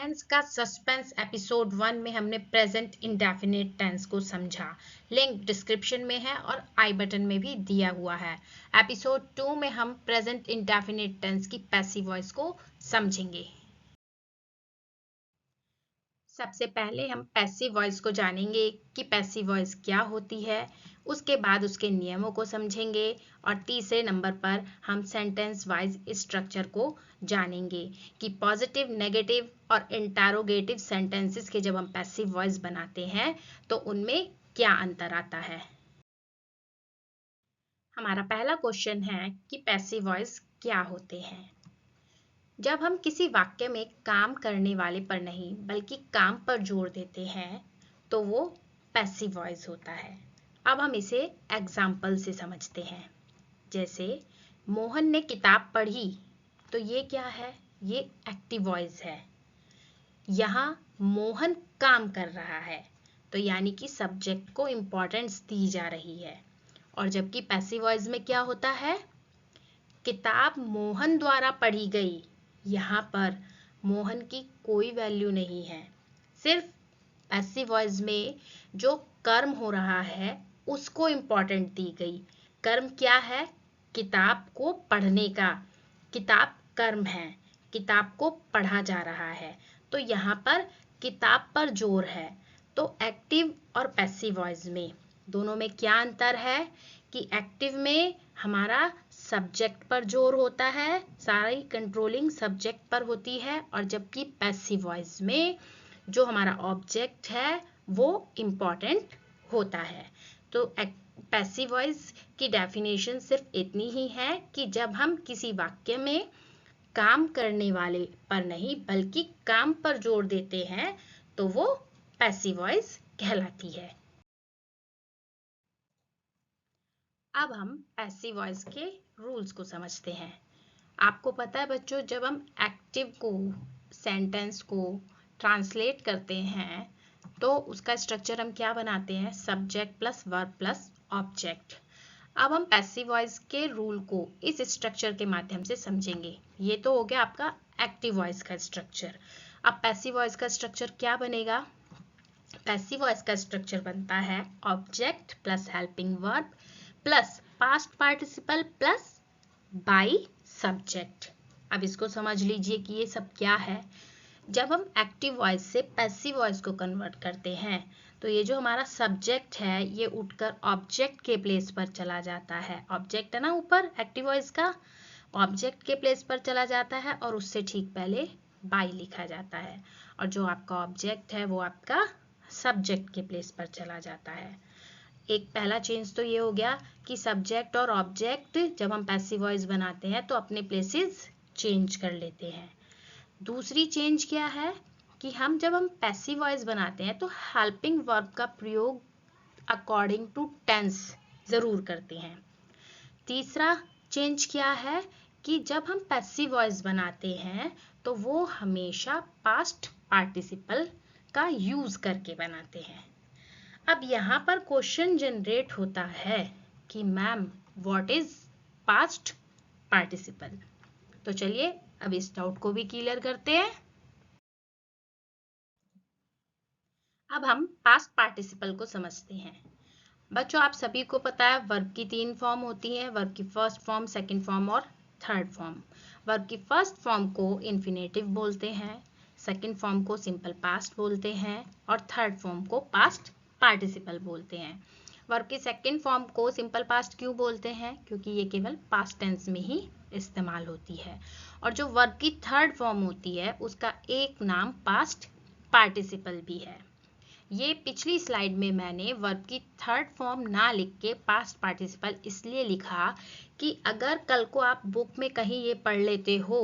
Tense का suspense episode 1 में हमने प्रेजेंट इंडेफिनिट टेंस को समझा। लिंक डिस्क्रिप्शन में है और आई बटन में भी दिया हुआ है। एपिसोड 2 में हम प्रेजेंट इंडेफिनिट टेंस की पैसिव वॉइस को समझेंगे। सबसे पहले हम पैसिव वॉइस को जानेंगे कि पैसिव वॉइस क्या होती है, उसके बाद उसके नियमों को समझेंगे और तीसरे नंबर पर हम सेंटेंस वाइज स्ट्रक्चर को जानेंगे कि पॉजिटिव, नेगेटिव और इंटरोगेटिव सेंटेंसेस के जब हम पैसिव वॉइस बनाते हैं तो उनमें क्या अंतर आता है। हमारा पहला क्वेश्चन है कि पैसिव वॉइस क्या होते हैं। जब हम किसी वाक्य में काम करने वाले पर नहीं बल्कि काम पर जोर देते हैं तो वो पैसिव वॉइस होता है। अब हम इसे एग्जाम्पल से समझते हैं। जैसे मोहन ने किताब पढ़ी, तो ये क्या है? ये एक्टिव वॉइस है। यहाँ मोहन काम कर रहा है, तो यानी कि सब्जेक्ट को इंपॉर्टेंस दी जा रही है। और जबकि पैसिव वॉइस में क्या होता है? किताब मोहन द्वारा पढ़ी गई, यहाँ पर मोहन की कोई वैल्यू नहीं है। सिर्फ पैसिव वॉइस में जो कर्म हो रहा है उसको इंपॉर्टेंट दी गई। कर्म क्या है? किताब को पढ़ने का। किताब कर्म है, किताब को पढ़ा जा रहा है, तो यहाँ पर किताब पर जोर है। तो एक्टिव और पैसिव वॉइस में दोनों में क्या अंतर है कि एक्टिव में हमारा सब्जेक्ट पर जोर होता है, सारी कंट्रोलिंग सब्जेक्ट पर होती है, और जबकि पैसिव वॉइस में जो हमारा ऑब्जेक्ट है वो इम्पॉर्टेंट होता है। तो पैसिव वॉइस की डेफिनेशन सिर्फ इतनी ही है कि जब हम किसी वाक्य में काम करने वाले पर नहीं बल्कि काम पर जोर देते हैं तो वो पैसिव वॉइस कहलाती है। अब हम पैसिव वॉइस के रूल्स को समझते हैं। आपको पता है बच्चों, जब हम एक्टिव को, सेंटेंस को ट्रांसलेट करते हैं तो उसका स्ट्रक्चर हम क्या बनाते हैं? Subject plus verb plus object. अब हम पैसिव वॉइस के रूल को इस स्ट्रक्चर के माध्यम से समझेंगे। ये तो हो गया आपका एक्टिव वॉइस का स्ट्रक्चर। अब पैसिव वॉइस का स्ट्रक्चर क्या बनेगा? पैसिव वॉइस का स्ट्रक्चर बनता है object plus helping verb plus past participle plus by subject. अब इसको समझ लीजिए कि ये सब क्या है। जब हम एक्टिव वॉइस से पैसिव वॉइस को कन्वर्ट करते हैं तो ये जो हमारा सब्जेक्ट है ये उठकर ऑब्जेक्ट के प्लेस पर चला जाता है। ऑब्जेक्ट है ना ऊपर एक्टिव वॉइस का, ऑब्जेक्ट के प्लेस पर चला जाता है और उससे ठीक पहले बाय लिखा जाता है, और जो आपका ऑब्जेक्ट है वो आपका सब्जेक्ट के प्लेस पर चला जाता है। एक पहला चेंज तो ये हो गया कि सब्जेक्ट और ऑब्जेक्ट जब हम पैसिव वॉइस बनाते हैं तो अपने प्लेसेस चेंज कर लेते हैं। दूसरी चेंज क्या है कि जब हम पैसिव वॉइस बनाते हैं तो हेल्पिंग वर्ब का प्रयोग अकॉर्डिंग टू टेंस जरूर करते हैं। तीसरा चेंज क्या है कि जब हम पैसिव वॉइस बनाते हैं तो वो हमेशा पास्ट पार्टिसिपल का यूज करके बनाते हैं। अब यहाँ पर क्वेश्चन जनरेट होता है कि ma'am what is past participle. तो चलिए अब इस डाउट को भी क्लियर करते हैं। अब हम पास्ट पार्टिसिपल को समझते हैं। बच्चों आप सभी को पता है वर्ब की 3 फॉर्म होती हैं, वर्ब की फर्स्ट फॉर्म, सेकंड फॉर्म और थर्ड फॉर्म। वर्ब की फर्स्ट फॉर्म को इन्फिनेटिव बोलते हैं, सेकंड फॉर्म को सिंपल पास्ट बोलते हैं और थर्ड फॉर्म को पास्ट पार्टिसिपल बोलते हैं। वर्ब की सेकंड फॉर्म को सिंपल पास्ट क्यों बोलते हैं? क्योंकि ये केवल पास्ट टेंस में ही इस्तेमाल होती है। और जो वर्ब की थर्ड फॉर्म होती है उसका एक नाम पास्ट पार्टिसिपल भी है। ये पिछली स्लाइड में मैंने वर्ब की थर्ड फॉर्म ना लिख के पास्ट पार्टिसिपल इसलिए लिखा कि अगर कल को आप बुक में कहीं ये पढ़ लेते हो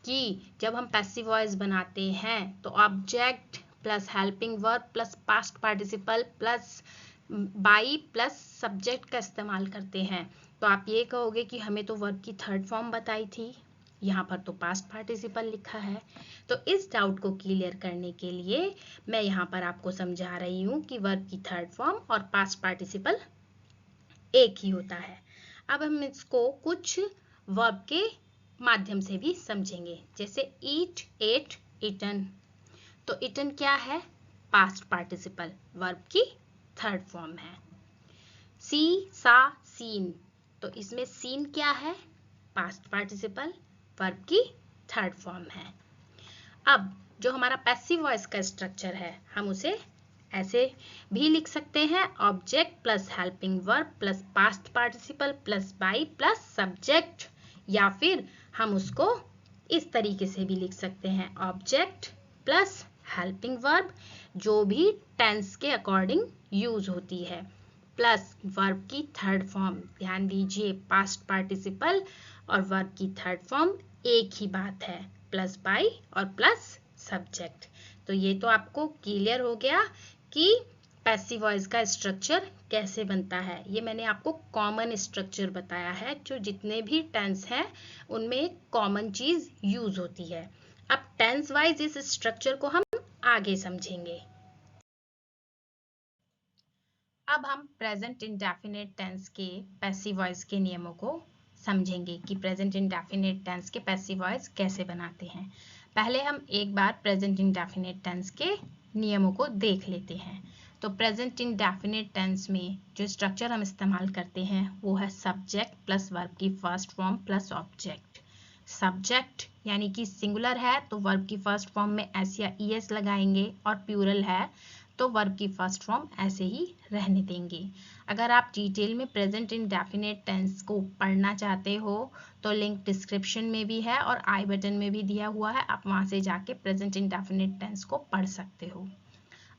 कि जब हम पैसिव वॉइस बनाते हैं तो object plus helping verb plus past participle plus by plus subject का इस्तेमाल करते हैं, तो आप ये कहोगे कि हमें तो वर्ब की थर्ड फॉर्म बताई थी, यहाँ पर तो पास्ट पार्टिसिपल लिखा है। तो इस डाउट को क्लियर करने के लिए मैं यहाँ पर आपको समझा रही हूँ कि वर्ब की थर्ड फॉर्म और पास्ट पार्टिसिपल एक ही होता है। अब हम इसको कुछ वर्ब के माध्यम से भी समझेंगे, जैसे ईट, एट, ईटन। तो इटन क्या है? पास्ट पार्टिसिपल, वर्ब की थर्ड फॉर्म है। सी सा सीन, तो इसमें सीन क्या है? पास्ट पार्टिसिपल, वर्ब की थर्ड फॉर्म है। अब जो हमारा पैसिव वॉइस का स्ट्रक्चर है, हम उसे ऐसे भी लिख सकते हैं, object plus helping verb plus past participle plus by plus subject, या फिर हम उसको इस तरीके से भी लिख सकते हैं, ऑब्जेक्ट प्लस हेल्पिंग वर्ब जो भी टेंस के अकॉर्डिंग यूज होती है, प्लस वर्ब की थर्ड फॉर्म। ध्यान दीजिए, पास्ट पार्टिसिपल और वर्ब की थर्ड फॉर्म एक ही बात है, प्लस बाई और प्लस सब्जेक्ट। तो ये तो आपको क्लियर हो गया कि पैसिव वॉइस का स्ट्रक्चर कैसे बनता है। ये मैंने आपको कॉमन स्ट्रक्चर बताया है, जो जितने भी टेंस हैं उनमें एक कॉमन चीज यूज होती है। अब टेंस वाइज इस स्ट्रक्चर को हम आगे समझेंगे। अब हम प्रेजेंट इंडेफिनिट टेंस के पैसिव वॉइस के नियमों को समझेंगे कि प्रेजेंट इंडेफिनिट टेंस के पैसिव वॉइस कैसे बनाते हैं। पहले हम एक बार प्रेजेंट इंडेफिनिट टेंस के नियमों को देख लेते हैं। तो प्रेजेंट इंडेफिनिट टेंस में जो स्ट्रक्चर हम इस्तेमाल करते हैं वो है सब्जेक्ट प्लस वर्ब की first form plus object. Subject यानी कि सिंगुलर है तो वर्ब की फर्स्ट फॉर्म में एस या ईएस लगाएंगे, और प्लूरल है तो वर्ब की फर्स्ट फॉर्म ऐसे ही रहने देंगे। अगर आप डिटेल में प्रेजेंट इंडेफिनिट टेंस को पढ़ना चाहते हो तो लिंक डिस्क्रिप्शन में भी है और आई बटन में भी दिया हुआ है, आप वहां से जाके प्रेजेंट इंडेफिनिट टेंस को पढ़ सकते हो।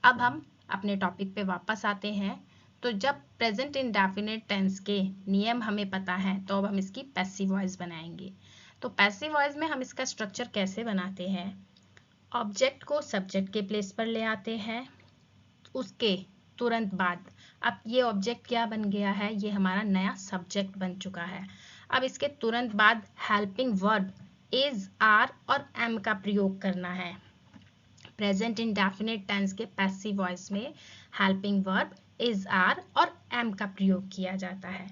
अब हम अपने टॉपिक पे वापस आते हैं। तो जब प्रेजेंट इंडेफिनिट टेंस के नियम हमें पता है तो अब हम इसकी पैसिव वॉइस बनाएंगे। तो पैसिव वॉइस में हम इसका स्ट्रक्चर कैसे बनाते हैं? ऑब्जेक्ट को सब्जेक्ट के प्लेस पर ले आते हैं, उसके तुरंत बाद अब ये ऑब्जेक्ट क्या बन गया है? ये हमारा नया सब्जेक्ट बन चुका है। अब इसके तुरंत बाद हेल्पिंग वर्ब इज, आर और एम का प्रयोग करना है। प्रेजेंट इंडेफिनिट टेंस के पैसिव वॉइस में हेल्पिंग वर्ब इज, आर और एम का प्रयोग किया जाता है।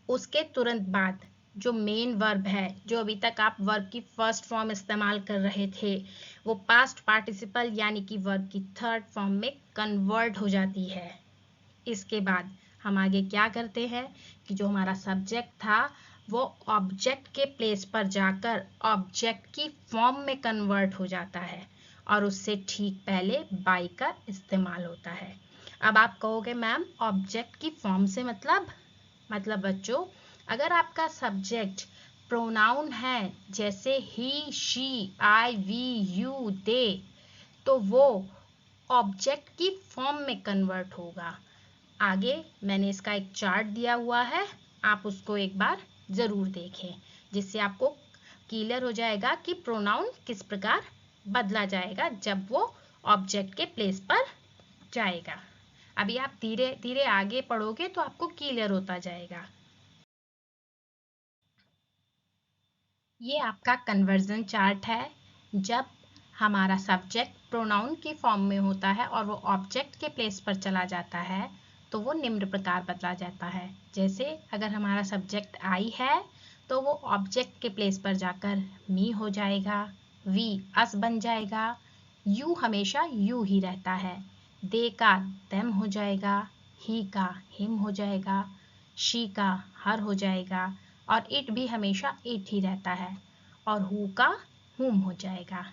उसके तुरंत बाद जो मेन वर्ब है, जो अभी तक आप वर्ब की फर्स्ट फॉर्म इस्तेमाल कर रहे थे, वो पास्ट पार्टिसिपल यानी कि वर्ब की थर्ड फॉर्म में कन्वर्ट हो जाती है। इसके बाद हम आगे क्या करते हैं कि जो हमारा सब्जेक्ट था वो ऑब्जेक्ट के प्लेस पर जाकर ऑब्जेक्ट की फॉर्म में कन्वर्ट हो जाता है, और उससे ठीक पहले बाई का इस्तेमाल होता है। अब आप कहोगे मैम ऑब्जेक्ट की फॉर्म से मतलब बच्चों, अगर आपका सब्जेक्ट प्रोनाउन है जैसे ही, शी, आई, वी, यू, दे, तो वो ऑब्जेक्ट की फॉर्म में कन्वर्ट होगा। आगे मैंने इसका एक चार्ट दिया हुआ है, आप उसको एक बार जरूर देखें, जिससे आपको क्लियर हो जाएगा कि प्रोनाउन किस प्रकार बदला जाएगा जब वो ऑब्जेक्ट के प्लेस पर जाएगा। अभी आप धीरे धीरे आगे पढ़ोगे तो आपको क्लियर होता जाएगा। ये आपका कन्वर्जन चार्ट है। जब हमारा सब्जेक्ट प्रोनाउन की फॉर्म में होता है और वो ऑब्जेक्ट के प्लेस पर चला जाता है तो वो निम्न प्रकार बदला जाता है। जैसे अगर हमारा सब्जेक्ट आई है तो वो ऑब्जेक्ट के प्लेस पर जाकर मी हो जाएगा, वी अस बन जाएगा, यू हमेशा यू ही रहता है, दे का देम हो जाएगा, ही का हिम हो जाएगा, शी का हर हो जाएगा, और इट भी हमेशा इट ही रहता है, और हु का हुम हो जाएगा।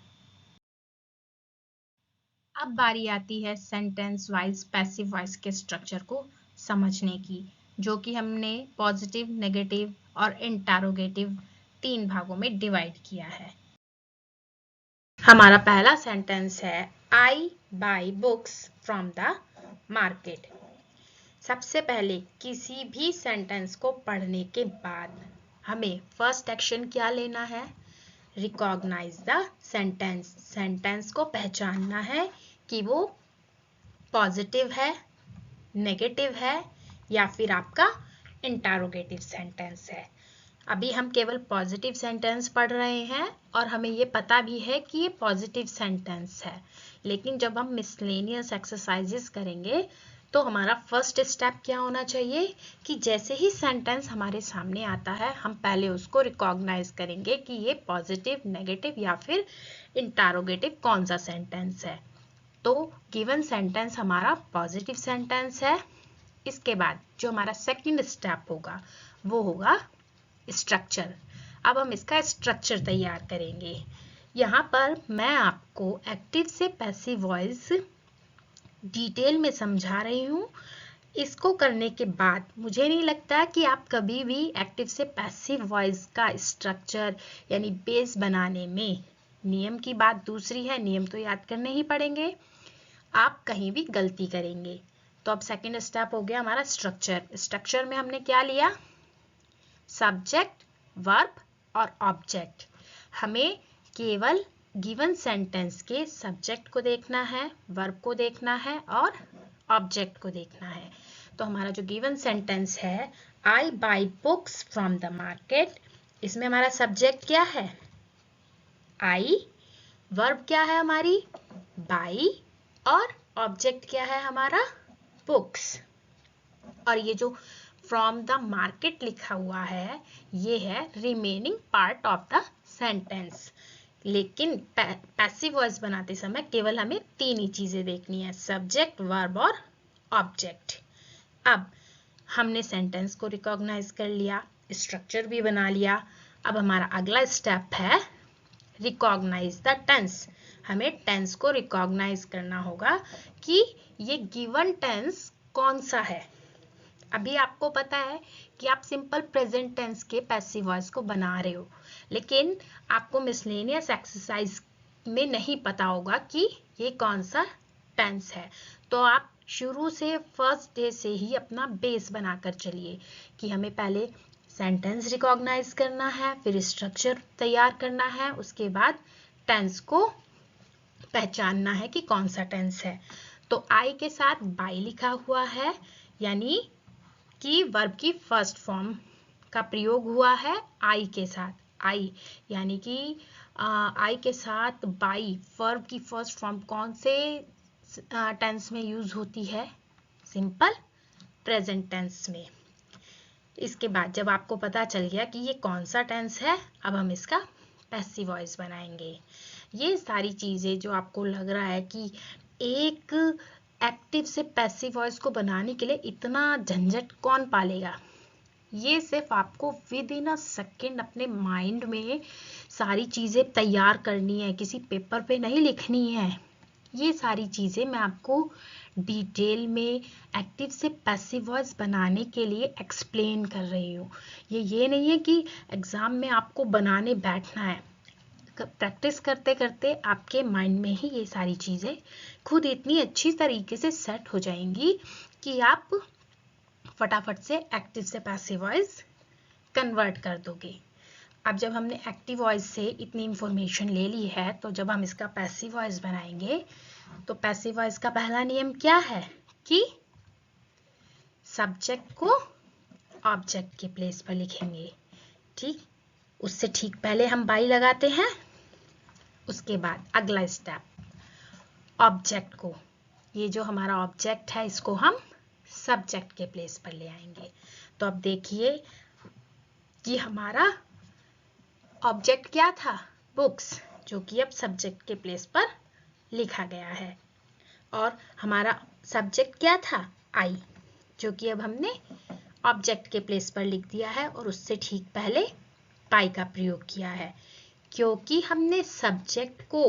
अब बारी आती है सेंटेंस वाइज पैसिव वॉइस के स्ट्रक्चर को समझने की, जो कि हमने पॉजिटिव, नेगेटिव और इंटरोगेटिव 3 भागों में डिवाइड किया है। हमारा पहला सेंटेंस है I buy books from the market. सबसे पहले किसी भी सेंटेंस को पढ़ने के बाद हमें फर्स्ट एक्शन क्या लेना है? Recognise the sentence. सेंटेंस को पहचानना है कि वो पॉजिटिव है, नेगेटिव है या फिर आपका इंटरोगेटिव सेंटेंस है। अभी हम केवल पॉजिटिव सेंटेंस पढ़ रहे हैं और हमें ये पता भी है कि ये पॉजिटिव सेंटेंस है, लेकिन जब हम मिसलेनियस एक्सरसाइजेस करेंगे तो हमारा फर्स्ट स्टेप क्या होना चाहिए कि जैसे ही सेंटेंस हमारे सामने आता है हम पहले उसको रिकॉग्नाइज करेंगे कि ये पॉजिटिव, नेगेटिव या फिर इंटरोगेटिव कौन सा सेंटेंस है। तो गिवन सेंटेंस हमारा पॉजिटिव सेंटेंस है। इसके बाद जो हमारा सेकंड स्टेप होगा वो होगा स्ट्रक्चर। अब हम इसका स्ट्रक्चर तैयार करेंगे। यहाँ पर मैं आपको एक्टिव से पैसिव वॉइस डिटेल में समझा रही हूँ। इसको करने के बाद मुझे नहीं लगता कि आप कभी भी एक्टिव से पैसिव वॉइस का स्ट्रक्चर यानी बेस बनाने में, नियम की बात दूसरी है, नियम तो याद करने ही पड़ेंगे, आप कहीं भी गलती करेंगे। तो अब सेकंड स्टेप हो गया हमारा स्ट्रक्चर। स्ट्रक्चर में हमने क्या लिया? सब्जेक्ट, वर्ब और ऑब्जेक्ट। हमें केवल गिवन सेंटेंस के सब्जेक्ट को देखना है, वर्ब को देखना है और ऑब्जेक्ट को देखना है। तो हमारा जो गिवन सेंटेंस है, I buy books from the market, इसमें हमारा सब्जेक्ट क्या है? आई, वर्ब क्या है हमारी? बाई, और ऑब्जेक्ट क्या है हमारा? बुक्स। और ये जो फ्रॉम द मार्केट लिखा हुआ है ये है remaining part of the sentence. लेकिन पैसिव वॉइस बनाते समय केवल हमें तीन ही चीजें देखनी है, सब्जेक्ट, वर्ब और ऑब्जेक्ट। अब हमने सेंटेंस को रिकॉग्नाइज कर लिया, स्ट्रक्चर भी बना लिया। अब हमारा अगला स्टेप है रिकॉग्नाइज द टेंस। हमें टेंस को रिकॉग्नाइज करना होगा कि ये गिवन टेंस कौन सा है। अभी आपको पता है कि आप सिंपल प्रेजेंट टेंस के पैसिव वॉइस को बना रहे हो, लेकिन आपको मिसलेनियस एक्सरसाइज में नहीं पता होगा कि ये कौन सा टेंस है। तो आप शुरू से फर्स्ट डे से ही अपना बेस बनाकर चलिए कि हमें पहले सेंटेंस रिकॉग्नाइज करना है, फिर स्ट्रक्चर तैयार करना है, उसके बाद टेंस को पहचानना है कि कौन सा टेंस है। तो आई के साथ बाई लिखा हुआ है, यानी कि वर्ब की फर्स्ट फॉर्म का प्रयोग हुआ है आई के साथ। आई यानी कि आई के साथ बाई वर्ब की फर्स्ट फॉर्म कौन से टेंस में यूज होती है? सिंपल प्रेजेंट टेंस में। इसके बाद जब आपको पता चल गया कि ये कौन सा टेंस है, अब हम इसका पैसिव वॉइस बनाएंगे। ये सारी चीजें जो आपको लग रहा है कि एक एक्टिव से पैसिव वॉइस को बनाने के लिए इतना झंझट कौन पालेगा, ये सिर्फ आपको विद इन अ सेकेंड अपने माइंड में सारी चीजें तैयार करनी है, किसी पेपर पे नहीं लिखनी है। ये सारी चीजें मैं आपको डिटेल में एक्टिव से पैसिव वॉइस बनाने के लिए एक्सप्लेन कर रही हूँ। ये नहीं है कि एग्जाम में आपको बनाने बैठना है। प्रैक्टिस करते करते आपके माइंड में ही ये सारी चीजें खुद इतनी अच्छी तरीके से सेट हो जाएंगी कि आप फटाफट से एक्टिव से पैसिव वॉइस कन्वर्ट कर दोगे। अब जब हमने एक्टिव वॉइस से इतनी इंफॉर्मेशन ले ली है, तो जब हम इसका पैसिव वॉइस बनाएंगे तो पैसिव वॉइस का पहला नियम क्या है कि सब्जेक्ट को ऑब्जेक्ट के प्लेस पर लिखेंगे। ठीक, उससे ठीक पहले हम बाई लगाते हैं। उसके बाद अगला स्टेप, ऑब्जेक्ट को, ये जो हमारा ऑब्जेक्ट है इसको हम सब्जेक्ट के प्लेस पर ले आएंगे। तो अब देखिए कि हमारा ऑब्जेक्ट क्या था? बुक्स, जो कि अब सब्जेक्ट के प्लेस पर लिखा गया है। और हमारा सब्जेक्ट क्या था? आई, जो कि अब हमने ऑब्जेक्ट के प्लेस पर लिख दिया है और उससे ठीक पहले बाई का प्रयोग किया है। क्योंकि हमने सब्जेक्ट को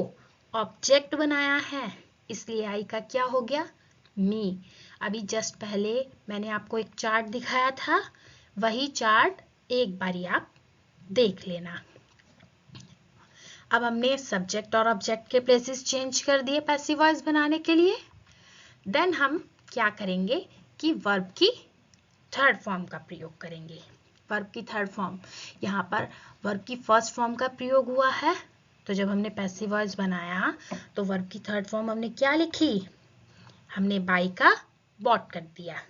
ऑब्जेक्ट बनाया है, इसलिए आई का क्या हो गया? मी। अभी जस्ट पहले मैंने आपको एक चार्ट दिखाया था, वही चार्ट एक बारी आप देख लेना। अब हमने सब्जेक्ट और ऑब्जेक्ट के प्लेसेस चेंज कर दिए पैसिव वॉइस बनाने के लिए। देन हम क्या करेंगे कि वर्ब की थर्ड फॉर्म का प्रयोग करेंगे। वर्ब की थर्ड फॉर्म, यहाँ पर वर्ब की फर्स्ट फॉर्म का प्रयोग हुआ है, तो जब हमने पैसिव वॉइस बनाया तो वर्ब की थर्ड फॉर्म हमने क्या लिखी? हमने बाई का बॉट कर दिया।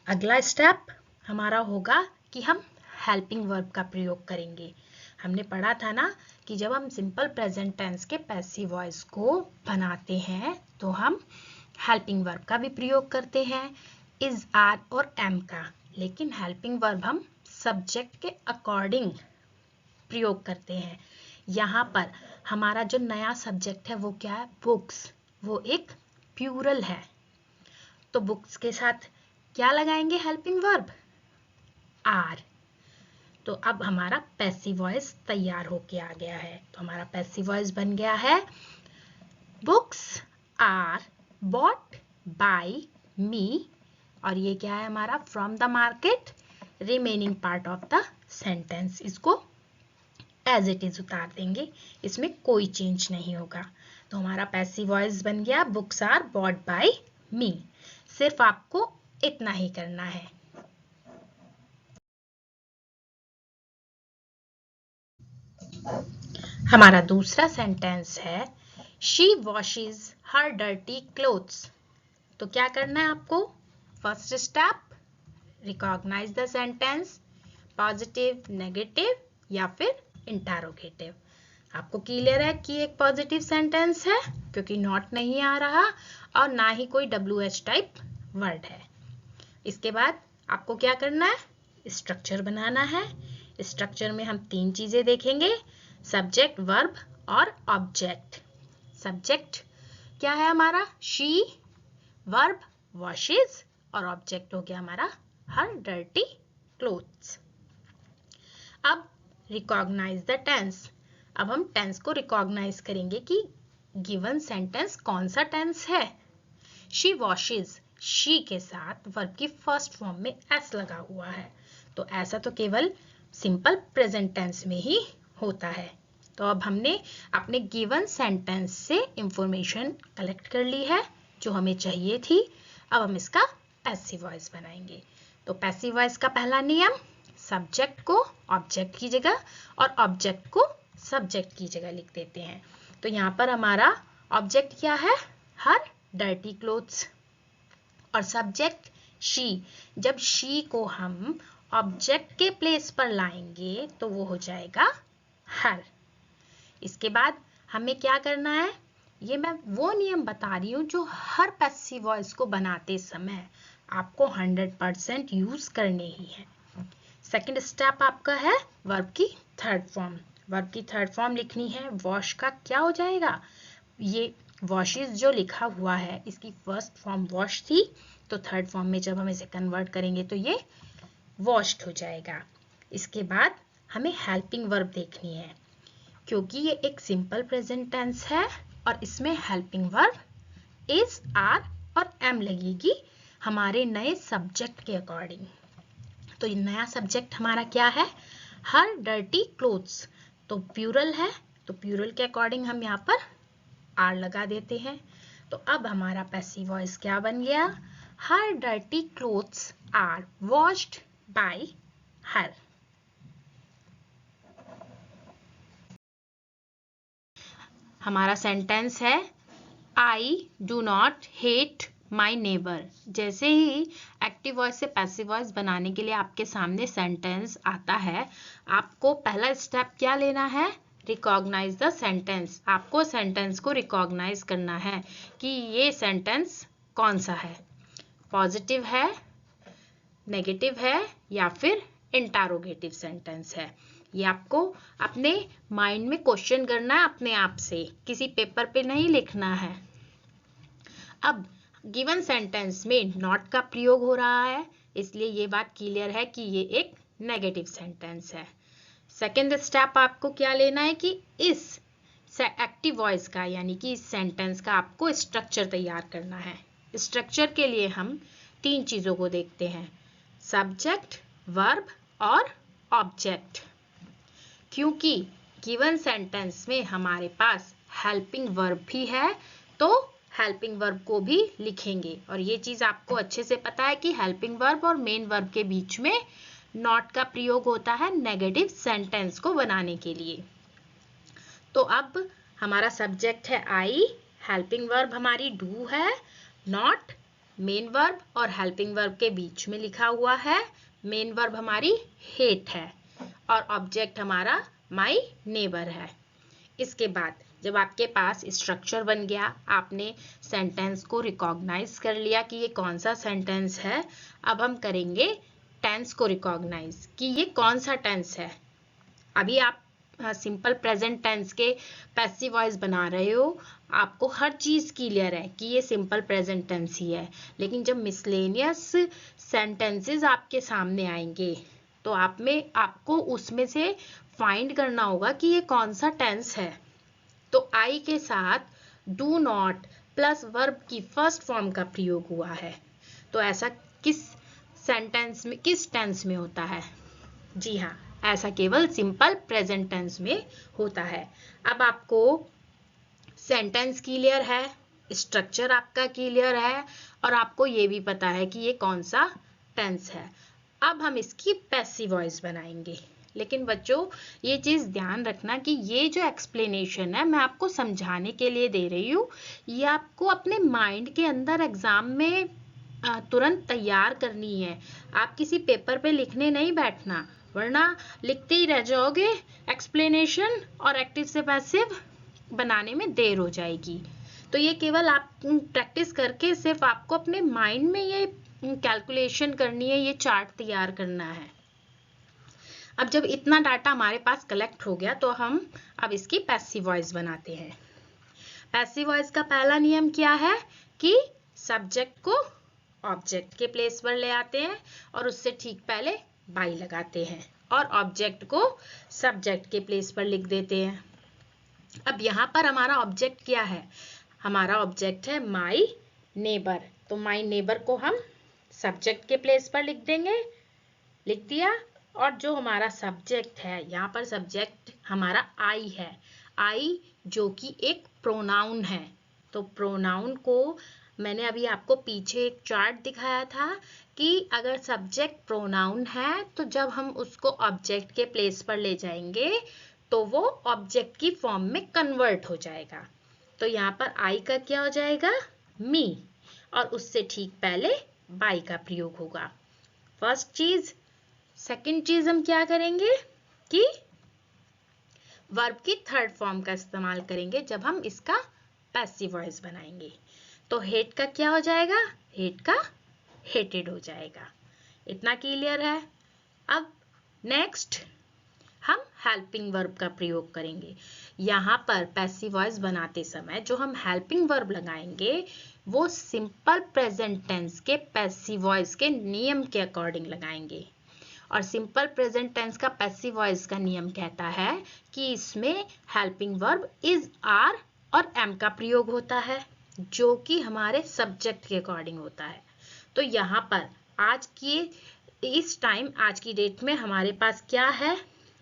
अगला स्टेप हमारा होगा कि हम हेल्पिंग वर्ब का प्रयोग करेंगे। हमने पढ़ा था ना कि जब हम सिंपल प्रेजेंट टेंस के पैसिव वॉइस को बनाते हैं तो हम हेल्पिंग वर्ब का भी प्रयोग करते हैं, इज, आर और एम का। लेकिन हेल्पिंग वर्ब हम सब्जेक्ट के अकॉर्डिंग प्रयोग करते हैं। यहाँ पर हमारा जो नया सब्जेक्ट है वो क्या है? बुक्स। वो एक प्लूरल है। तो बुक्स के साथ क्या लगाएंगे हेल्पिंग वर्ब? आर। तो अब हमारा पैसिव वॉइस तैयार होके आ गया है। तो हमारा पैसिव वॉइस बन गया है बुक्स आर बॉट बाय मी, और ये क्या है हमारा? From the market. Remaining part of the sentence इसको एज इट इज उतार देंगे, इसमें कोई चेंज नहीं होगा। तो हमारा पैसिव वॉइस बन गया बुक्स आर बॉट बाय मी। सिर्फ आपको इतना ही करना है। हमारा दूसरा सेंटेंस है she washes her dirty clothes. तो क्या करना है आपको? First step, recognise the sentence, positive, negative या फिर इंटरोगेटिव। आपको क्लियर है कि एक पॉजिटिव सेंटेंस है क्योंकि नॉट नहीं आ रहा और ना ही कोई WH टाइप वर्ड है। इसके बाद आपको क्या करना है? स्ट्रक्चर बनाना है। स्ट्रक्चर में हम 3 चीजें देखेंगे, सब्जेक्ट, वर्ब और ऑब्जेक्ट। सब्जेक्ट क्या है हमारा? शी, वर्ब वॉशेज और ऑब्जेक्ट हो गया हमारा हर डर्टी क्लोथ्स। अब रिकॉग्नाइज द टेंस। अब हम टेंस को रिकॉग्नाइज करेंगे कि गिवन सेंटेंस कौन सा टेंस है। शी वॉशेज, शी के साथ वर्ब की फर्स्ट फॉर्म में एस लगा हुआ है, तो ऐसा तो केवल सिंपल प्रेजेंट टेंस में ही होता है। तो अब हमने अपने गिवन सेंटेंस से इंफॉर्मेशन कलेक्ट कर ली है जो हमें चाहिए थी। अब हम इसका पैसिव वॉइस बनाएंगे। तो पैसिव वॉइस का पहला नियम, सब्जेक्ट को ऑब्जेक्ट की जगह और ऑब्जेक्ट को सब्जेक्ट की जगह लिख देते हैं। तो यहाँ पर हमारा ऑब्जेक्ट क्या है? हर डर्टी क्लोथ्स, और सब्जेक्ट शी। जब शी को हम ऑब्जेक्ट के प्लेस पर लाएंगे तो वो हो जाएगा हर। इसके बाद हमें क्या करना है? ये मैं वो नियम बता रही हूँ जो हर पैसिव वॉइस को बनाते समय आपको 100% यूज करने ही है। सेकंड स्टेप आपका है वर्ब की थर्ड फॉर्म। वर्ब की थर्ड फॉर्म लिखनी है। वॉश का क्या हो जाएगा? ये वॉशेस जो लिखा हुआ है इसकी फर्स्ट फॉर्म वॉश थी, तो थर्ड फॉर्म में जब हम इसे कन्वर्ट करेंगे तो ये वॉश्ड हो जाएगा। इसके बाद हमें हेल्पिंग वर्ब देखनी है क्योंकि ये एक सिंपल प्रेजेंट टेंस है और इसमें हेल्पिंग वर्ब इज, आर और एम लगेगी हमारे नए सब्जेक्ट के अकॉर्डिंग। तो ये नया सब्जेक्ट हमारा क्या है? हर डर्टी क्लोथ्स। तो प्लूरल है, तो प्लूरल के अकॉर्डिंग हम यहाँ पर आर लगा देते हैं। तो अब हमारा पैसिव वॉइस क्या बन गया? Her dirty clothes are washed by her. हमारा सेंटेंस है I do not hate my neighbour. जैसे ही एक्टिव वॉइस से पैसिव वॉइस बनाने के लिए आपके सामने सेंटेंस आता है, आपको पहला स्टेप क्या लेना है? Recognise the sentence. आपको सेंटेंस को रिकॉग्नाइज करना है कि ये सेंटेंस कौन सा है, पॉजिटिव है, नेगेटिव है या फिर इंटरोगेटिव सेंटेंस है। ये आपको अपने माइंड में क्वेश्चन करना है अपने आप से, किसी पेपर पे नहीं लिखना है। अब गिवन सेंटेंस में नॉट का प्रयोग हो रहा है, इसलिए ये बात क्लियर है कि ये एक नेगेटिव सेंटेंस है। सेकेंड स्टेप आपको क्या लेना है कि इस एक्टिव वॉइस का यानी कि इस सेंटेंस का आपको स्ट्रक्चर तैयार करना है। स्ट्रक्चर के लिए हम 3 चीजों को देखते हैं, सब्जेक्ट, वर्ब और ऑब्जेक्ट। क्योंकि गिवन सेंटेंस में हमारे पास हेल्पिंग वर्ब भी है तो हेल्पिंग वर्ब को भी लिखेंगे, और ये चीज आपको अच्छे से पता है कि हेल्पिंग वर्ब और मेन वर्ब के बीच में नॉट का प्रयोग होता है नेगेटिव सेंटेंस को बनाने के लिए। तो अब हमारा सब्जेक्ट है आई, हेल्पिंग वर्ब हमारी डू है, नॉट मेन वर्ब और हेल्पिंग वर्ब के बीच में लिखा हुआ है, मेन वर्ब हमारी हेट है और ऑब्जेक्ट हमारा माई नेबर है। इसके बाद जब आपके पास स्ट्रक्चर बन गया, आपने सेंटेंस को रिकॉग्नाइज कर लिया कि ये कौन सा सेंटेंस है, अब हम करेंगे टेंस को रिकॉग्नाइज कि ये कौन सा टेंस है। अभी आप सिंपल प्रेजेंट टेंस के पैसिव वॉइस बना रहे हो, आपको हर चीज क्लियर है कि ये सिंपल प्रेजेंट टेंस ही है। लेकिन जब मिसलेनियस सेंटेंसेस आपके सामने आएंगे तो आपको उसमें से फाइंड करना होगा कि ये कौन सा टेंस है। तो आई के साथ डू नॉट प्लस वर्ब की फर्स्ट फॉर्म का प्रयोग हुआ है। तो ऐसा किस टेंस में होता है? जी हाँ, ऐसा केवल सिंपल प्रेजेंट टेंस में होता है। अब आपको सेंटेंस क्लियर है, स्ट्रक्चर आपका क्लियर है और आपको ये भी पता है कि ये कौन सा टेंस है। अब हम इसकी पैसिव वॉइस बनाएंगे। लेकिन बच्चों ये चीज ध्यान रखना कि ये जो एक्सप्लेनेशन है मैं आपको समझाने के लिए दे रही हूँ, ये आपको अपने माइंड के अंदर एग्जाम में तुरंत तैयार करनी है। आप किसी पेपर पे लिखने नहीं बैठना, वरना लिखते ही रह जाओगे एक्सप्लेनेशन और एक्टिव से पैसिव बनाने में देर हो जाएगी। तो ये केवल आप प्रैक्टिस करके सिर्फ आपको अपने माइंड में ये कैलकुलेशन करनी है, ये चार्ट तैयार करना है। अब जब इतना डाटा हमारे पास कलेक्ट हो गया तो हम अब इसकी पैसिव वॉइस बनाते हैं। पैसिव वॉइस का पहला नियम क्या है कि सब्जेक्ट को ऑब्जेक्ट के प्लेस पर ले आते हैं और उससे ठीक पहले बाई लगाते हैं और ऑब्जेक्ट को सब्जेक्ट के प्लेस पर लिख देते हैं। अब यहाँ पर हमारा ऑब्जेक्ट क्या है? हमारा ऑब्जेक्ट है माई नेबर। तो माई नेबर को हम सब्जेक्ट के प्लेस पर लिख देंगे, लिख दिया। और जो हमारा सब्जेक्ट है, यहाँ पर सब्जेक्ट हमारा आई है, आई जो कि एक प्रोनाउन है। तो प्रोनाउन को मैंने अभी आपको पीछे एक चार्ट दिखाया था कि अगर सब्जेक्ट प्रोनाउन है तो जब हम उसको ऑब्जेक्ट के प्लेस पर ले जाएंगे तो वो ऑब्जेक्ट की फॉर्म में कन्वर्ट हो जाएगा। तो यहाँ पर आई का क्या हो जाएगा? मी, और उससे ठीक पहले बाई का प्रयोग होगा। फर्स्ट चीज। सेकंड चीज हम क्या करेंगे कि वर्ब की थर्ड फॉर्म का इस्तेमाल करेंगे जब हम इसका पैसिव वॉइस बनाएंगे। तो हेट का क्या हो जाएगा? हेट का हेटेड हो जाएगा। इतना क्लियर है? अब नेक्स्ट हम हेल्पिंग वर्ब का प्रयोग करेंगे। यहाँ पर पैसिव वॉइस बनाते समय जो हम हेल्पिंग वर्ब लगाएंगे वो सिंपल प्रेजेंट टेंस के पैसिव वॉइस के नियम के अकॉर्डिंग लगाएंगे। और सिंपल प्रेजेंट टेंस का पैसिव वॉइस का नियम कहता है कि इसमें हेल्पिंग वर्ब इज, आर और एम का प्रयोग होता है जो कि हमारे सब्जेक्ट के अकॉर्डिंग होता है। तो यहाँ पर आज की डेट में हमारे पास क्या है?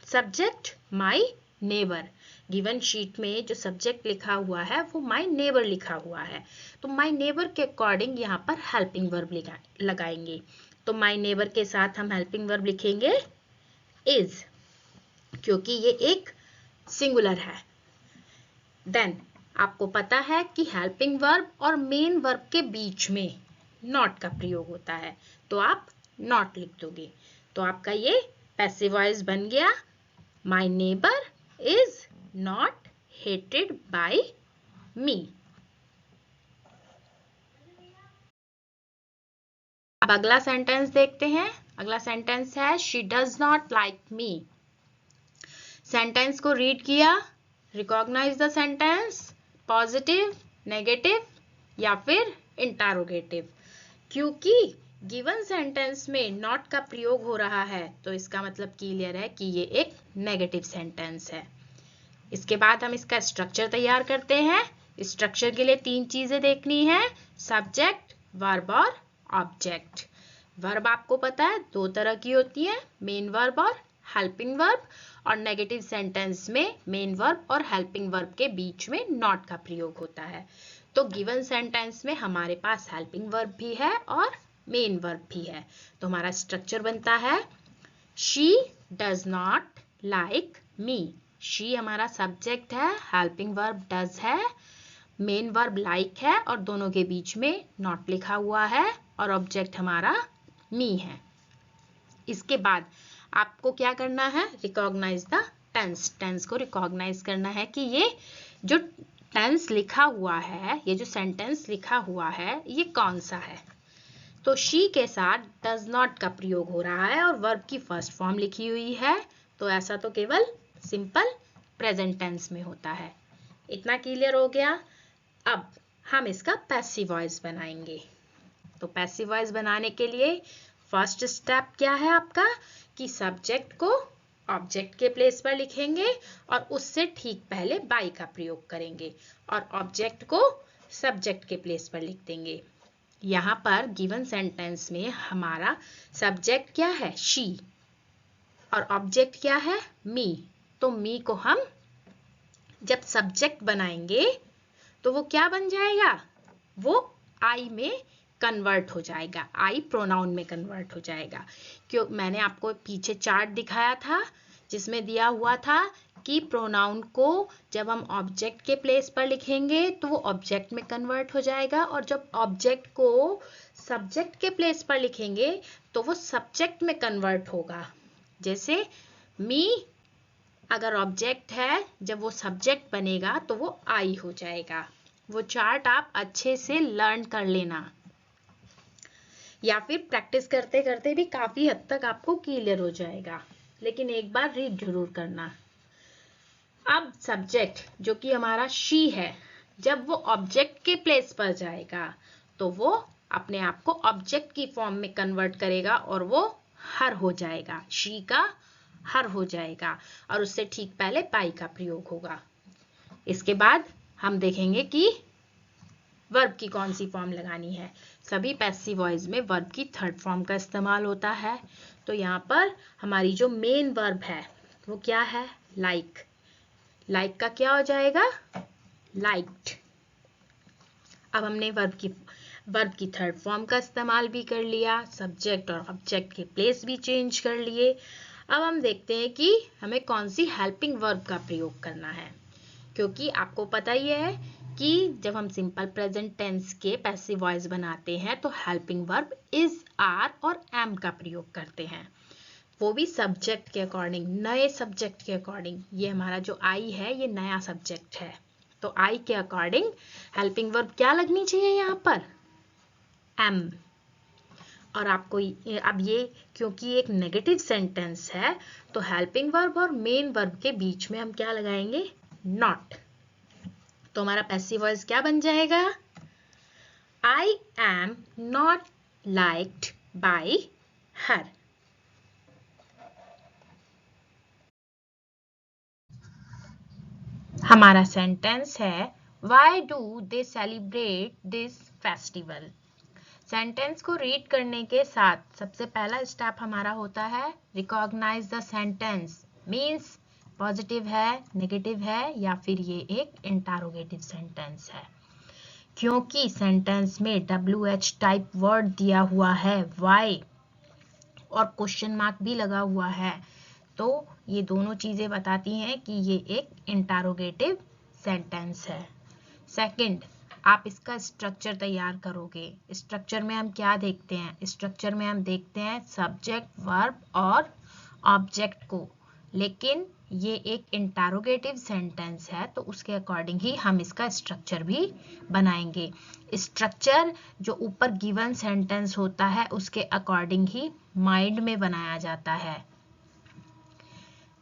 Subject my neighbour. Given sheet में जो सब्जेक्ट लिखा हुआ है वो माई नेबर लिखा हुआ है। तो माई नेबर के अकॉर्डिंग यहाँ पर हेल्पिंग वर्ब लगाएंगे। तो माई नेबर के साथ हम हेल्पिंग वर्ब लिखेंगे इज, क्योंकि ये एक सिंगुलर है। देन आपको पता है कि हेल्पिंग वर्ब और मेन वर्ब के बीच में नॉट का प्रयोग होता है, तो आप नॉट लिख दोगे। तो आपका ये पैसिव वॉइस बन गया, my neighbour is not hated by me. अब अगला सेंटेंस देखते हैं। अगला सेंटेंस है she does not like me. Sentence को रीड किया, recognise the sentence, positive, negative या फिर इंटरोगेटिव। क्योंकि गिवन सेंटेंस में नॉट का प्रयोग हो रहा है तो इसका मतलब क्लियर है कि ये एक नेगेटिव सेंटेंस है। इसके बाद हम इसका स्ट्रक्चर तैयार करते हैं। स्ट्रक्चर के लिए 3 चीजें देखनी है, सब्जेक्ट, वर्ब और ऑब्जेक्ट। वर्ब आपको पता है 2 तरह की होती है, मेन वर्ब और हेल्पिंग वर्ब। और नेगेटिव सेंटेंस में मेन वर्ब और हेल्पिंग वर्ब के बीच में नॉट का प्रयोग होता है। तो गिवन सेंटेंस में हमारे पास हेल्पिंग वर्ब भी है और मेन वर्ब भी है। तो हमारा स्ट्रक्चर बनता है she does not like me. She हमारा सब्जेक्ट है, हेल्पिंग वर्ब डज है, मेन वर्ब लाइक है और दोनों के बीच में नॉट लिखा हुआ है और ऑब्जेक्ट हमारा मी है। इसके बाद आपको क्या करना है? Recognise the tense. टेंस को रिकॉग्नाइज करना है कि ये जो टेंस लिखा हुआ है, ये जो सेंटेंस लिखा हुआ है, ये कौन सा है। तो शी के साथ डज नॉट का प्रयोग हो रहा है और वर्ब की फर्स्ट फॉर्म लिखी हुई है। तो ऐसा तो केवल सिंपल प्रेजेंट टेंस में होता है। इतना क्लियर हो गया। अब हम इसका पैसिव वॉइस बनाएंगे। तो पैसिव वॉइस बनाने के लिए फर्स्ट स्टेप क्या है आपका कि सब्जेक्ट को ऑब्जेक्ट के प्लेस पर लिखेंगे और उससे ठीक पहले बाई का प्रयोग करेंगे और ऑब्जेक्ट को सब्जेक्ट के प्लेस पर लिख देंगे। यहाँ पर गिवन सेंटेंस में हमारा सब्जेक्ट क्या है, शी, और ऑब्जेक्ट क्या है, मी। तो मी को हम जब सब्जेक्ट बनाएंगे तो वो क्या बन जाएगा, वो आई में कन्वर्ट हो जाएगा, आई प्रोनाउन में कन्वर्ट हो जाएगा। क्यों, मैंने आपको पीछे चार्ट दिखाया था जिसमें दिया हुआ था कि प्रोनाउन को जब हम ऑब्जेक्ट के प्लेस पर लिखेंगे तो वो ऑब्जेक्ट में कन्वर्ट हो जाएगा और जब ऑब्जेक्ट को सब्जेक्ट के प्लेस पर लिखेंगे तो वो सब्जेक्ट में कन्वर्ट होगा। जैसे मी अगर ऑब्जेक्ट है, जब वो सब्जेक्ट बनेगा तो वो आई हो जाएगा। वो चार्ट आप अच्छे से लर्न कर लेना या फिर प्रैक्टिस करते करते भी काफी हद तक आपको क्लियर हो जाएगा, लेकिन एक बार रीड जरूर करना। अब सब्जेक्ट जो कि हमारा शी है, जब वो ऑब्जेक्ट के प्लेस पर जाएगा तो वो अपने आप को ऑब्जेक्ट की फॉर्म में कन्वर्ट करेगा और वो हर हो जाएगा, शी का हर हो जाएगा और उससे ठीक पहले पाई का प्रयोग होगा। इसके बाद हम देखेंगे कि वर्ब की कौन सी फॉर्म लगानी है। सभी पैसिव वॉइस में वर्ब की थर्ड फॉर्म का इस्तेमाल होता है। तो यहाँ पर हमारी जो मेन वर्ब है वो क्या है, लाइक। लाइक का क्या हो जाएगा, लाइक्ड। अब हमने वर्ब की थर्ड फॉर्म का इस्तेमाल भी कर लिया, सब्जेक्ट और ऑब्जेक्ट के प्लेस भी चेंज कर लिए। अब हम देखते हैं कि हमें कौन सी हेल्पिंग वर्ब का प्रयोग करना है, क्योंकि आपको पता ही है कि जब हम सिंपल प्रेजेंट टेंस के पैसिव वॉइस बनाते हैं तो हेल्पिंग वर्ब इज, आर और एम का प्रयोग करते हैं, वो भी सब्जेक्ट के अकॉर्डिंग, नए सब्जेक्ट के अकॉर्डिंग। ये हमारा जो आई है ये नया सब्जेक्ट है, तो आई के अकॉर्डिंग हेल्पिंग वर्ब क्या लगनी चाहिए यहाँ पर, एम। और आपको अब ये क्योंकि एक नेगेटिव सेंटेंस है तो हेल्पिंग वर्ब और मेन वर्ब के बीच में हम क्या लगाएंगे, नॉट। तो हमारा पैसिव वॉइस क्या बन जाएगा, I am not liked by her. हमारा सेंटेंस है why do they celebrate this festival. Sentence को रीड करने के साथ सबसे पहला स्टेप हमारा होता है recognise the sentence, means positive है, नेगेटिव है या फिर ये एक इंटरोगेटिव सेंटेंस है। क्योंकि सेंटेंस में WH टाइप वर्ड दिया हुआ है, वाई, और क्वेश्चन मार्क भी लगा हुआ है, तो ये दोनों चीजें बताती हैं कि ये एक इंटरोगेटिव सेंटेंस है। सेकंड, आप इसका स्ट्रक्चर तैयार करोगे। स्ट्रक्चर में हम क्या देखते हैं, स्ट्रक्चर में हम देखते हैं सब्जेक्ट, वर्ब और ऑब्जेक्ट को, लेकिन ये एक इंटरोगेटिव सेंटेंस है तो उसके अकॉर्डिंग ही हम इसका स्ट्रक्चर भी बनाएंगे। स्ट्रक्चर जो ऊपर गिवन सेंटेंस होता है उसके अकॉर्डिंग ही माइंड में बनाया जाता है।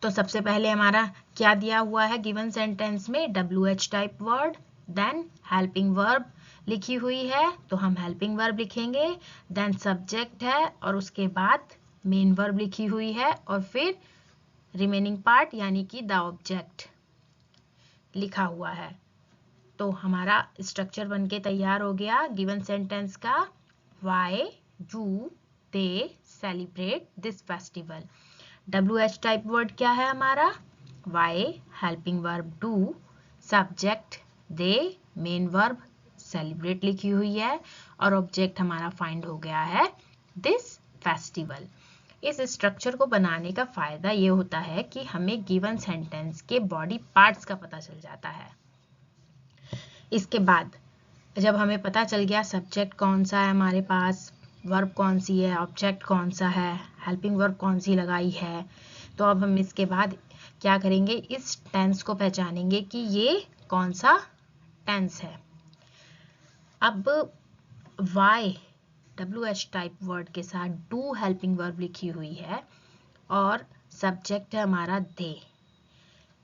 तो सबसे पहले हमारा क्या दिया हुआ है गिवन सेंटेंस में, WH type word, then helping verb लिखी हुई है तो हम हेल्पिंग वर्ब लिखेंगे, देन सब्जेक्ट है और उसके बाद मेन वर्ब लिखी हुई है और फिर रिमेनिंग पार्ट यानी कि द ऑब्जेक्ट लिखा हुआ है। तो हमारा स्ट्रक्चर बनके तैयार हो गया गिवन सेंटेंस का, why do they celebrate this festival. WH type word क्या है हमारा, why, helping verb do, subject they, main verb celebrate लिखी हुई है और ऑब्जेक्ट हमारा फाइंड हो गया है दिस फेस्टिवल। इस स्ट्रक्चर को बनाने का फायदा ये होता है कि हमें गिवन सेंटेंस के बॉडी पार्ट्स का पता चल जाता है। इसके बाद जब हमें पता चल गया सब्जेक्ट कौन सा है हमारे पास, वर्ब कौन सी है, ऑब्जेक्ट कौन सा है, हेल्पिंग वर्ब कौन सी लगाई है, तो अब हम इसके बाद क्या करेंगे, इस टेंस को पहचानेंगे कि ये कौन सा टेंस है। अब वाई WH टाइप वर्ड के साथ डू हेल्पिंग वर्ब लिखी हुई है और सब्जेक्ट है हमारा दे।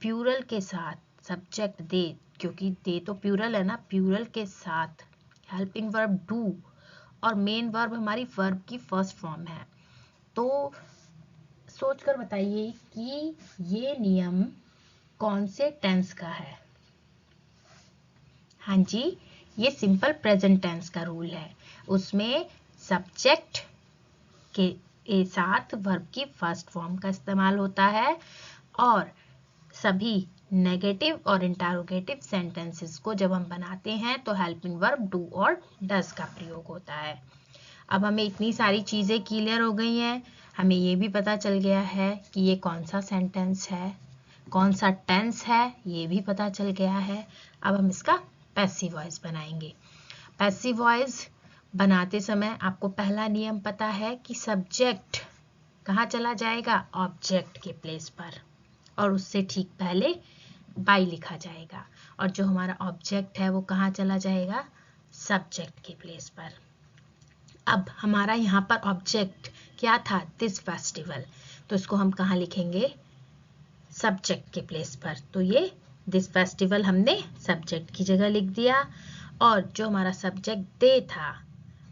प्यूरल के साथ सब्जेक्ट दे, क्योंकि दे तो प्यूरल है ना, प्यूरल के साथ हेल्पिंग वर्ब डू और मेन वर्ब हमारी वर्ब की फर्स्ट फॉर्म है। तो सोचकर बताइए कि ये नियम कौन से टेंस का है? हाँ जी, ये सिंपल प्रेजेंट टेंस का रूल है। उसमें सब्जेक्ट के साथ वर्ब की फर्स्ट फॉर्म का इस्तेमाल होता है और सभी नेगेटिव और इंटरोगेटिव सेंटेंसेस को जब हम बनाते हैं तो हेल्पिंग वर्ब डू और डज का प्रयोग होता है। अब हमें इतनी सारी चीज़ें क्लियर हो गई हैं, हमें ये भी पता चल गया है कि ये कौन सा सेंटेंस है, कौन सा टेंस है, ये भी पता चल गया है। अब हम इसका पैसिव वॉइस बनाएंगे। पैसिव वॉइस बनाते समय आपको पहला नियम पता है कि सब्जेक्ट कहाँ चला जाएगा? ऑब्जेक्ट के प्लेस पर, और उससे ठीक पहले बाई लिखा जाएगा, और जो हमारा ऑब्जेक्ट है वो कहाँ चला जाएगा? सब्जेक्ट के प्लेस पर। अब हमारा यहाँ पर ऑब्जेक्ट क्या था? दिस फेस्टिवल, तो इसको हम कहाँ लिखेंगे? सब्जेक्ट के प्लेस पर। तो ये दिस फेस्टिवल हमने सब्जेक्ट की जगह लिख दिया, और जो हमारा सब्जेक्ट दे था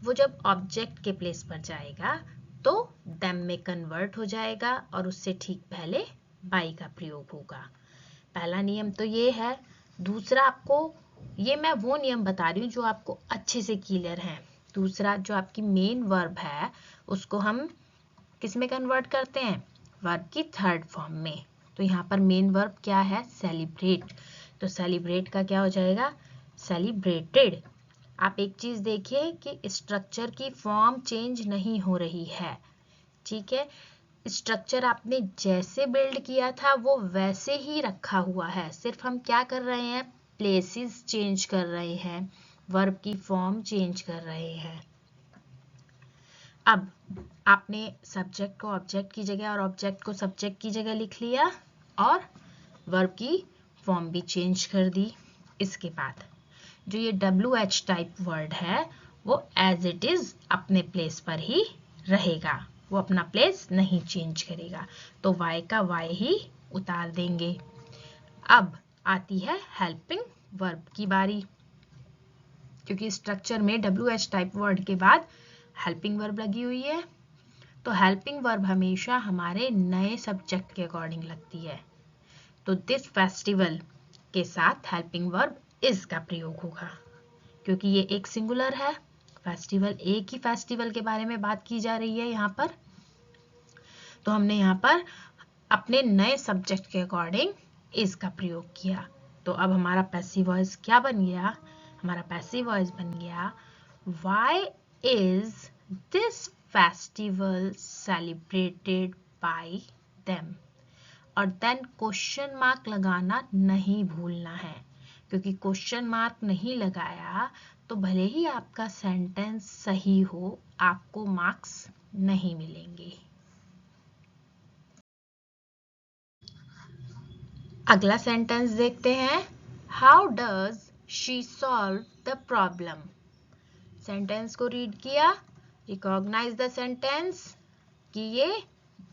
वो जब ऑब्जेक्ट के प्लेस पर जाएगा तो देम में कन्वर्ट हो जाएगा और उससे ठीक पहले बाई का प्रयोग होगा। पहला नियम तो ये है। दूसरा, आपको ये मैं वो नियम बता रही हूँ जो आपको अच्छे से क्लियर है। दूसरा, जो आपकी मेन वर्ब है उसको हम किस में कन्वर्ट करते हैं? वर्ब की थर्ड फॉर्म में। तो यहाँ पर मेन वर्ब क्या है? सेलिब्रेट। तो सेलिब्रेट का क्या हो जाएगा? सेलिब्रेटेड। आप एक चीज देखिए कि स्ट्रक्चर की फॉर्म चेंज नहीं हो रही है, ठीक है? स्ट्रक्चर आपने जैसे बिल्ड किया था वो वैसे ही रखा हुआ है, सिर्फ हम क्या कर रहे हैं? प्लेसेस चेंज कर रहे हैं, वर्ब की फॉर्म चेंज कर रहे हैं। अब आपने सब्जेक्ट को ऑब्जेक्ट की जगह और ऑब्जेक्ट को सब्जेक्ट की जगह लिख लिया और वर्ब की फॉर्म भी चेंज कर दी। इसके बाद जो ये WH टाइप वर्ड है वो एज इट इज अपने प्लेस पर ही रहेगा, वो अपना प्लेस नहीं चेंज करेगा, तो Y का Y ही उतार देंगे। अब आती है हेल्पिंग वर्ब की बारी, क्योंकि स्ट्रक्चर में WH टाइप वर्ड के बाद हेल्पिंग वर्ब लगी हुई है, तो हेल्पिंग वर्ब हमेशा हमारे नए सब्जेक्ट के अकॉर्डिंग लगती है। तो दिस फेस्टिवल के साथ हेल्पिंग वर्ब इज का प्रयोग होगा, क्योंकि ये एक सिंगुलर है, फेस्टिवल, एक ही फेस्टिवल के बारे में बात की जा रही है यहाँ पर। तो हमने यहाँ पर अपने नए सब्जेक्ट के अकॉर्डिंग इज का प्रयोग किया। तो अब हमारा पैसिव वॉइस क्या बन गया? हमारा पैसिव वॉइस बन गया Why is this festival celebrated by them? और देन क्वेश्चन मार्क लगाना नहीं भूलना है, क्योंकि क्वेश्चन मार्क नहीं लगाया तो भले ही आपका सेंटेंस सही हो, आपको मार्क्स नहीं मिलेंगे। अगला सेंटेंस देखते हैं। How does she solve the problem? Sentence को रीड किया, रिकॉग्नाइज द सेंटेंस कि ये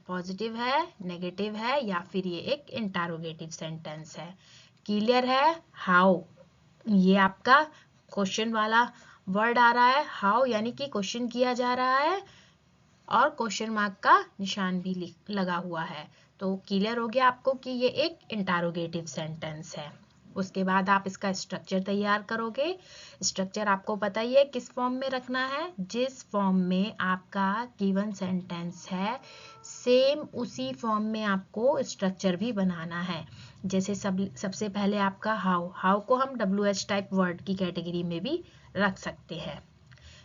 पॉजिटिव है, नेगेटिव है, या फिर ये एक इंटरोगेटिव सेंटेंस है। क्लियर है? हाउ, ये आपका क्वेश्चन वाला वर्ड आ रहा है, हाउ यानी कि क्वेश्चन किया जा रहा है और क्वेश्चन मार्क का निशान भी लगा हुआ है। तो क्लियर हो गया आपको कि ये एक इंटरोगेटिव सेंटेंस है। उसके बाद आप इसका स्ट्रक्चर तैयार करोगे। स्ट्रक्चर आपको पता ही है किस फॉर्म में रखना है। जिस फॉर्म में आपका गिवन सेंटेंस है सेम उसी फॉर्म में आपको स्ट्रक्चर भी बनाना है। जैसे सबसे पहले आपका हाउ को हम WH टाइप वर्ड की कैटेगरी में भी रख सकते हैं।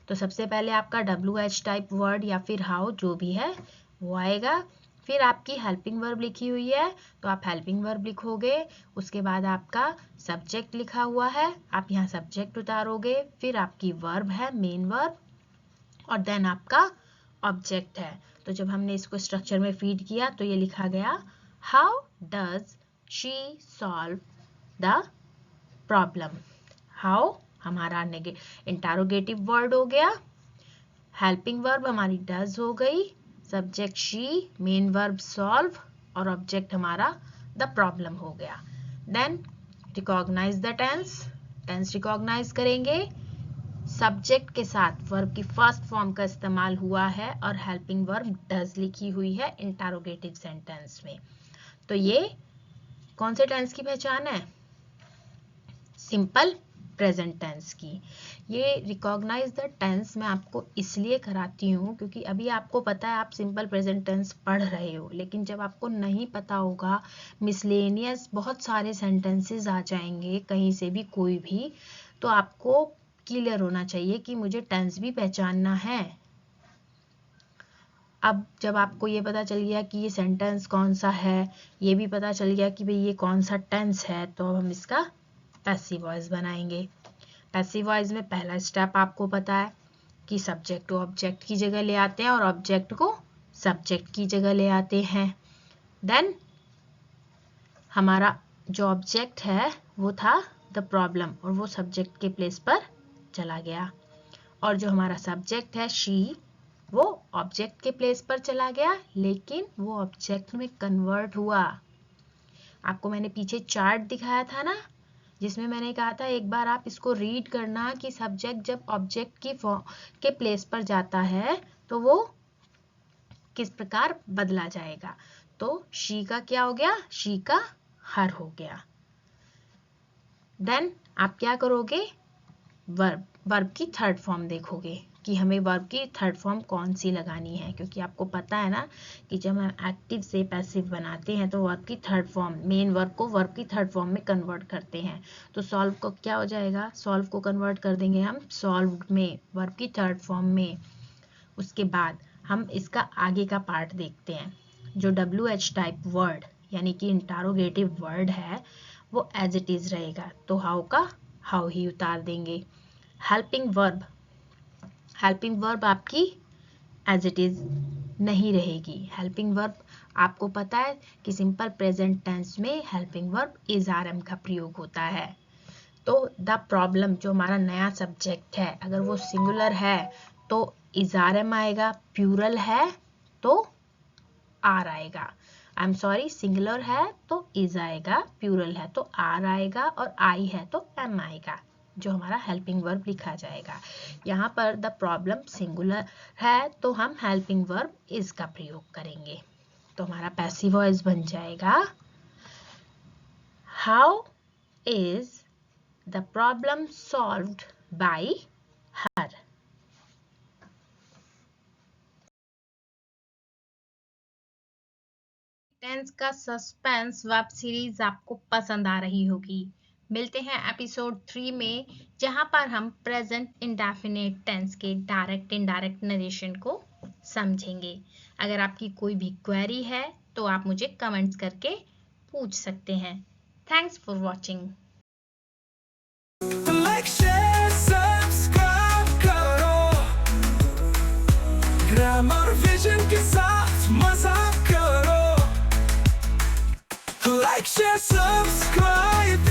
तो सबसे पहले आपका WH टाइप वर्ड या फिर हाउ जो भी है वो आएगा। फिर आपकी हेल्पिंग वर्ब लिखी हुई है तो आप हेल्पिंग वर्ब लिखोगे। उसके बाद आपका सब्जेक्ट लिखा हुआ है, आप यहाँ सब्जेक्ट उतारोगे। फिर आपकी वर्ब है मेन वर्ब, और देन आपका ऑब्जेक्ट है। तो जब हमने इसको स्ट्रक्चर में फीड किया तो ये लिखा गया how does she solve the problem. How हमारा इंटरोगेटिव वर्ड हो गया, हेल्पिंग वर्ब हमारी डज हो गई, subject she, main verb solve और ऑब्जेक्ट हमारा द प्रॉब्लम हो गया। Then recognise the tense, tense recognise करेंगे, सब्जेक्ट के साथ वर्ब की फर्स्ट फॉर्म का इस्तेमाल हुआ है और हेल्पिंग वर्ब डज लिखी हुई है इंटरोगेटिव सेंटेंस में। तो ये कौन से टेंस की पहचान है? सिंपल प्रेजेंट टेंस की। ये रिकॉग्नाइज द टेंस मैं आपको इसलिए कराती हूँ क्योंकि अभी आपको पता है आप सिंपल प्रेजेंट टेंस पढ़ रहे हो, लेकिन जब आपको नहीं पता होगा, मिसलेनियस बहुत सारे सेंटेंसेस आ जाएंगे कहीं से भी कोई भी, तो आपको क्लियर होना चाहिए कि मुझे टेंस भी पहचानना है। अब जब आपको ये पता चल गया कि ये सेंटेंस कौन सा है, ये भी पता चल गया कि भाई ये कौन सा टेंस है, तो अब हम इसका पैसिव वॉइस बनाएंगे। पैसिव वॉइस में पहला स्टेप आपको पता है कि सब्जेक्ट को ऑब्जेक्ट की जगह ले आते हैं और ऑब्जेक्ट को सब्जेक्ट की जगह ले आते हैं। देन हमारा जो ऑब्जेक्ट है वो था द प्रॉब्लम और वो सब्जेक्ट के प्लेस पर चला गया, और जो हमारा सब्जेक्ट है शी वो ऑब्जेक्ट के प्लेस पर चला गया, लेकिन वो ऑब्जेक्ट में कन्वर्ट हुआ। आपको मैंने पीछे चार्ट दिखाया था ना, जिसमें मैंने कहा था एक बार आप इसको रीड करना कि सब्जेक्ट जब ऑब्जेक्ट के प्लेस पर जाता है तो वो किस प्रकार बदला जाएगा। तो शी का क्या हो गया? शी का हर हो गया। देन आप क्या करोगे? वर्ब की थर्ड फॉर्म देखोगे कि हमें वर्ब की थर्ड फॉर्म कौन सी लगानी है, क्योंकि आपको पता है ना कि जब हम एक्टिव से पैसिव बनाते हैं तो वर्ब की थर्ड फॉर्म, मेन वर्ब को वर्ब की थर्ड फॉर्म में कन्वर्ट करते हैं। तो सॉल्व को क्या हो जाएगा? सॉल्व को कन्वर्ट कर देंगे हम सॉल्व्ड में, वर्ब की थर्ड फॉर्म में। उसके बाद हम इसका आगे का पार्ट देखते हैं। जो WH टाइप वर्ड यानी कि इंटरोगेटिव वर्ड है वो एज इट इज रहेगा, तो हाउ का हाउ ही उतार देंगे। हेल्पिंग वर्ब आपकी एज इट इज नहीं रहेगी। हेल्पिंग वर्ब आपको पता है कि सिंपल प्रेजेंट टेंस में हेल्पिंग वर्ब इज RM का प्रयोग होता है। तो द प्रॉब्लम जो हमारा नया सब्जेक्ट है, अगर वो सिंगुलर है तो इज RM आएगा, प्लूरल है तो आर आएगा। आई एम सॉरी, सिंगुलर है तो इज आएगा, प्लूरल है तो आर आएगा, और आई है तो एम आएगा, जो हमारा हेल्पिंग वर्ब लिखा जाएगा। यहाँ पर द प्रॉब्लम सिंगुलर है तो हम हेल्पिंग वर्ब इज का प्रयोग करेंगे। तो हमारा पैसिव वॉइस बन जाएगा how is the problem solved by her. Tense का सस्पेंस वेब सीरीज आपको पसंद आ रही होगी। मिलते हैं एपिसोड 3 में, जहां पर हम प्रेजेंट इंडेफिनिट टेंस के डायरेक्ट इनडायरेक्ट नरेशन को समझेंगे। अगर आपकी कोई भी क्वेरी है तो आप मुझे कमेंट्स करके पूछ सकते हैं। Thanks for watching. Like share subscribe करो, ग्रामर विजन के साथ मजा करो। Like share subscribe